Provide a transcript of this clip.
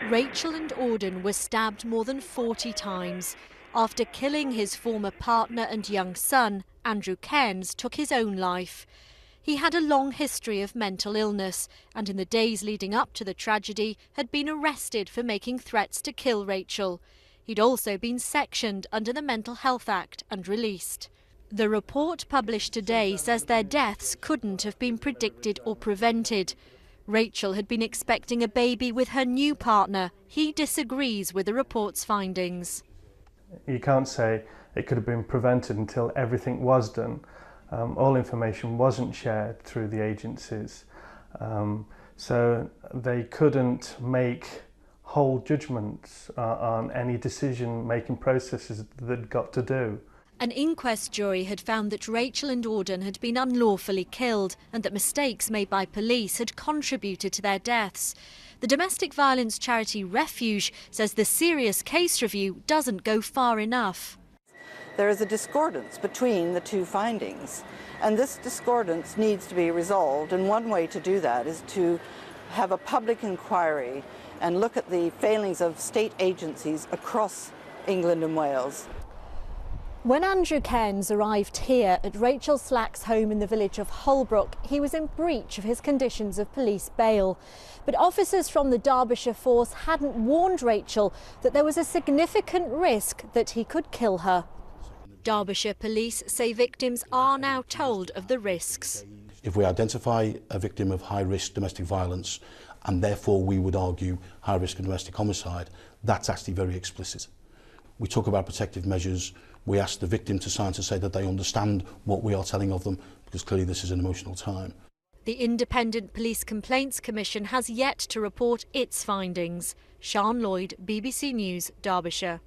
Rachel and Auden were stabbed more than 40 times. After killing his former partner and young son, Andrew Cairns took his own life. He had a long history of mental illness and in the days leading up to the tragedy had been arrested for making threats to kill Rachel. He'd also been sectioned under the Mental Health Act and released. The report published today says their deaths couldn't have been predicted or prevented. Rachel had been expecting a baby with her new partner. He disagrees with the report's findings. You can't say it could have been prevented until everything was done. All information wasn't shared through the agencies. So they couldn't make whole judgments on any decision-making processes that they'd got to do. An inquest jury had found that Rachel and Auden had been unlawfully killed and that mistakes made by police had contributed to their deaths. The domestic violence charity Refuge says the serious case review doesn't go far enough. There is a discordance between the two findings, and this discordance needs to be resolved, and one way to do that is to have a public inquiry and look at the failings of state agencies across England and Wales. When Andrew Cairns arrived here at Rachel Slack's home in the village of Holbrook, he was in breach of his conditions of police bail. But officers from the Derbyshire force hadn't warned Rachel that there was a significant risk that he could kill her. Derbyshire police say victims are now told of the risks. If we identify a victim of high-risk domestic violence, and therefore we would argue high-risk of domestic homicide, that's actually very explicit. We talk about protective measures. We ask the victim to sign to say that they understand what we are telling of them, because clearly this is an emotional time. The Independent Police Complaints Commission has yet to report its findings. Sian Lloyd, BBC News, Derbyshire.